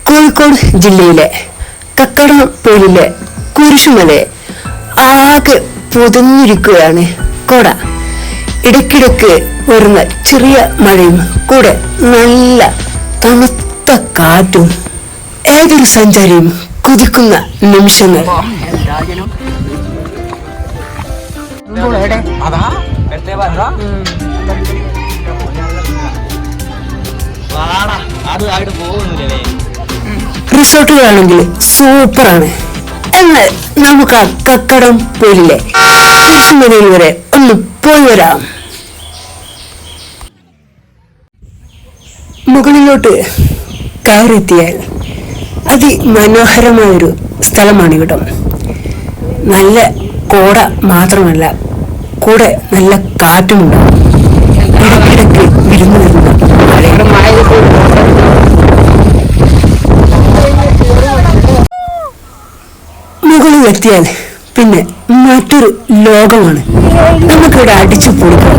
കോഴിക്കോട് ജില്ലയിലെ കക്കടംപൊയിലിലെ കുരിശുമലയെ ആകെ പൊതിഞ്ഞിരിക്കുകയാണ് കോട. ഇടയ്ക്കിടയ്ക്ക് വരുന്ന ചെറിയ മഴയും കൂടെ നല്ല തണുത്ത കാറ്റും ഏതൊരു സഞ്ചാരിയും കുതിക്കുന്ന നിമിഷങ്ങൾ. റിസോർട്ടുകളാണെങ്കിൽ സൂപ്പറാണ്. എന്നാൽ നമുക്ക് ആ കക്കടംപൊയിലിലെ കുരിശുമലയിൽ വരെ ഒന്ന് പോയി വരാം. മുകളിലോട്ട് കയറിയെത്തിയാൽ അതിമനോഹരമായൊരു സ്ഥലമാണിവിടം. നല്ല കോട മാത്രമല്ല, കൂടെ നല്ല കാറ്റുമുണ്ടാവും. ഇടയ്ക്കിടയ്ക്ക് വിരുന്നു വരുന്ന മുകളിലെത്തിയാൽ പിന്നെ മറ്റൊരു ലോകമാണ്. നമുക്കിവിടെ അടിച്ചു പൊളിക്കാം.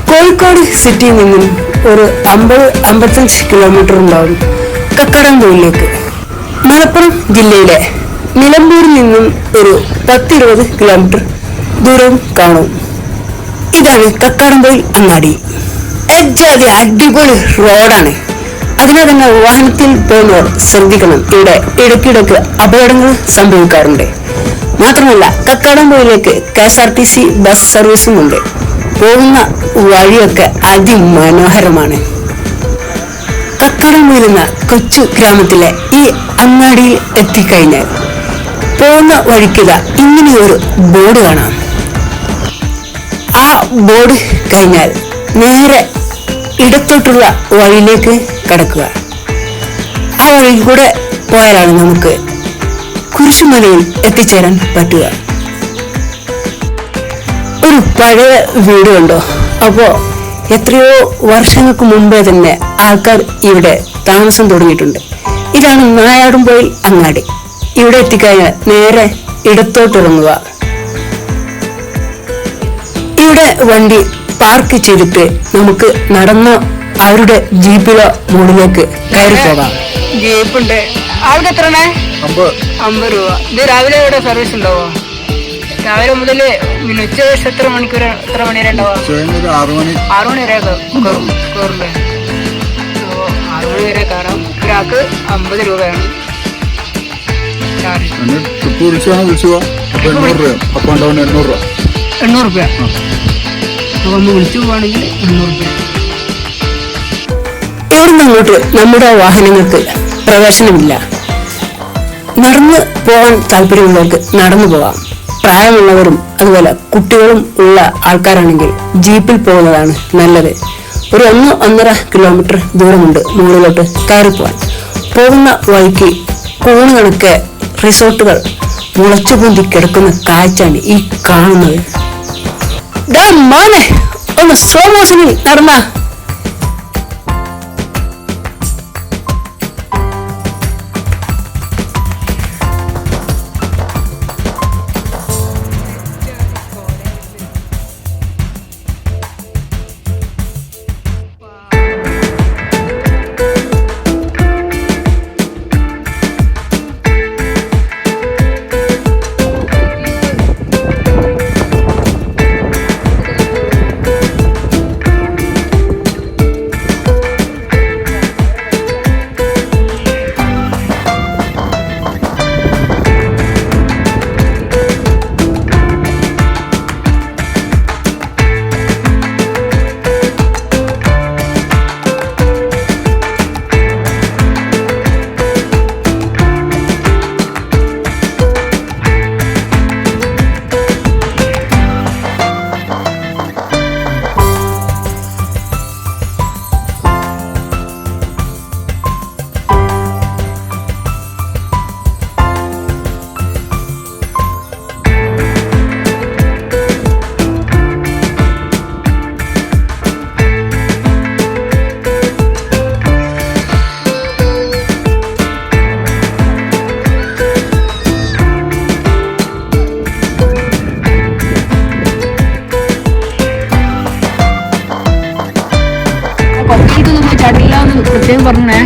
കോഴിക്കോട് സിറ്റിയിൽ നിന്നും ഒരു 50-55 കിലോമീറ്റർ ഉണ്ടാവും കക്കടംപൊയിലേക്ക്. മലപ്പുറം ജില്ലയിലെ നിലമ്പൂരിൽ നിന്നും ഒരു 10-20 കിലോമീറ്റർ ദൂരവും കാണും. ഇതാണ് കക്കടംപൊയിൽ അങ്ങാടി. എജ്ജാതി അടിപൊളി റോഡാണ്. അതിനാൽ തന്നെ വാഹനത്തിൽ പോകുന്നവർ ശ്രദ്ധിക്കണം. ഇവിടെ ഇടയ്ക്കിടയ്ക്ക് അപകടങ്ങൾ സംഭവിക്കാറുണ്ട്. മാത്രമല്ല കക്കടംപൊയിലേക്ക് KSRTC ബസ് സർവീസും ഉണ്ട്. പോകുന്ന വഴിയൊക്കെ അതിമനോഹരമാണ്. കക്കടംപൊയിൽ എന്ന കൊച്ചു ഗ്രാമത്തിലെ ഈ അങ്ങാടിയിൽ എത്തിക്കഴിഞ്ഞാൽ പോകുന്ന വഴിക്കുക ഇങ്ങനെയൊരു ബോർഡ് കാണാം. ആ ബോർഡ് കഴിഞ്ഞാൽ നേരെ ഇടത്തോട്ടുള്ള വഴിയിലേക്ക് കടക്കുക. ആ വഴി കൂടെ പോയാലാണ് നമുക്ക് കുരിശുമലയിൽ എത്തിച്ചേരാൻ പറ്റുക. ഒരു പഴയ വീട് കണ്ടോ? അപ്പോ എത്രയോ വർഷങ്ങൾക്ക് മുമ്പേ തന്നെ ആൾക്കാർ ഇവിടെ താമസം തുടങ്ങിയിട്ടുണ്ട്. ഇതാണ് നായാടുംപൊയിൽ അങ്ങാടി. ഇവിടെ എത്തിക്കഴിഞ്ഞാൽ നേരെ ഇടത്തോട്ടിറങ്ങുക. ഇവിടെ വണ്ടി പാർക്ക് ചെയ്തിട്ട് നമുക്ക് നടന്നോ അവരുടെ ജീപ്പിലോ മുകളിലേക്ക് കയറി പോകാം. ജീപ്പുണ്ട്. അവിടെ എത്ര? 50 രൂപ. ഇത് രാവിലെ ഇവിടെ സർവീസ് ഉണ്ടാവോ? രാവിലെ മുതൽ ഉച്ച എത്ര മണിക്കൂർ, എത്ര മണി വരെ ഉണ്ടാവുക? 6 മണി വരെ കയറില്ലേ? 6 മണി വരെ കയറാം. ഒരാൾക്ക് 50 രൂപയാണ് ചാർജ്. 800 രൂപ. അപ്പോൾ ഒന്ന് വിളിച്ചു പോവുകയാണെങ്കിൽ 800 രൂപ. ഇവിടുന്ന് അങ്ങോട്ട് നമ്മുടെ വാഹനങ്ങൾക്ക് പ്രവേശനമില്ല. നടന്നു പോകാൻ താല്പര്യമുള്ളവർക്ക് നടന്നു പോകാം. പ്രായമുള്ളവരും അതുപോലെ കുട്ടികളും ഉള്ള ആൾക്കാരാണെങ്കിൽ ജീപ്പിൽ പോകുന്നതാണ് നല്ലത്. ഒരു 1-1.5 കിലോമീറ്റർ ദൂരമുണ്ട് മുകളിലോട്ട് കയറിപ്പോവാൻ. പോകുന്ന വഴിക്ക് കൂണ് കണക്കെ റിസോർട്ടുകൾ മുളച്ചു പൊന്തി കിടക്കുന്ന കാഴ്ചയാണ് ഈ കാണുന്നത്. മോനെ ഒന്ന് സ്ലോ മോഷനിൽ നടന്ന. പറഞ്ഞേ?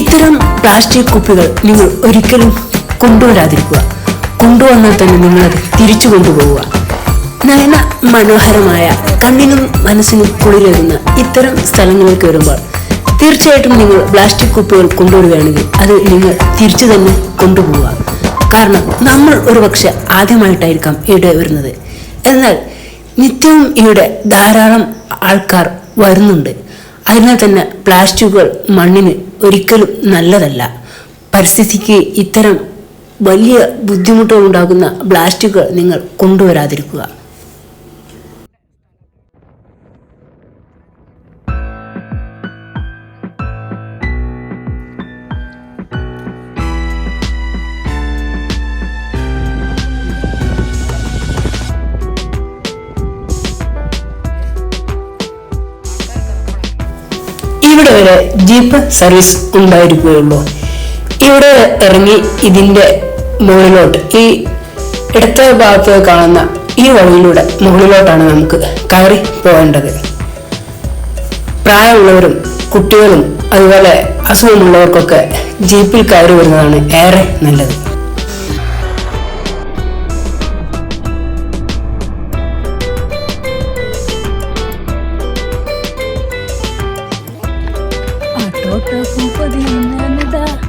ഇത്തരം പ്ലാസ്റ്റിക് കുപ്പികൾ നിങ്ങൾ ഒരിക്കലും കൊണ്ടുവരാതിരിക്കുക. കൊണ്ടുവന്നാൽ തന്നെ നിങ്ങളത് തിരിച്ചു കൊണ്ടുപോവുക. നയന മനോഹരമായ കണ്ണിനും മനസ്സിനും കുളിരേകുന്ന ഇത്തരം സ്ഥലങ്ങളിലേക്ക് വരുമ്പോൾ തീർച്ചയായിട്ടും നിങ്ങൾ പ്ലാസ്റ്റിക് കുപ്പികൾ കൊണ്ടുവരികയാണെങ്കിൽ അത് നിങ്ങൾ തിരിച്ചു തന്നെ കൊണ്ടുപോവുക. കാരണം നമ്മൾ ഒരുപക്ഷെ ആദ്യമായിട്ടായിരിക്കാം ഇവിടെ വരുന്നത്. എന്നാൽ നിത്യവും ഇവിടെ ധാരാളം ആൾക്കാർ വരുന്നുണ്ട്. അതിനാൽ തന്നെ പ്ലാസ്റ്റിക്കുകൾ മണ്ണിന് ഒരിക്കലും നല്ലതല്ല. പരിസ്ഥിതിക്ക് ഇത്തരം വലിയ ബുദ്ധിമുട്ടുകൾ ഉണ്ടാകുന്ന പ്ലാസ്റ്റിക്കുകൾ നിങ്ങൾ കൊണ്ടുവരാതിരിക്കുക. ഇവിടെ വരെ ജീപ്പ് സർവീസ് ഉണ്ടായിരിക്കുകയുള്ളൂ. ഇവിടെ ഇറങ്ങി ഇതിന്റെ മുകളിലോട്ട് ഈ ഇടത്തെ ഭാഗത്ത് കാണുന്ന ഈ വഴിയിലൂടെ മുകളിലോട്ടാണ് നമുക്ക് കയറി പോകേണ്ടത്. പ്രായമുള്ളവരും കുട്ടികളും അതുപോലെ അസുഖമുള്ളവർക്കൊക്കെ ജീപ്പിൽ കയറി വരുന്നതാണ് ഏറെ നല്ലത്. Toca culpa de nada.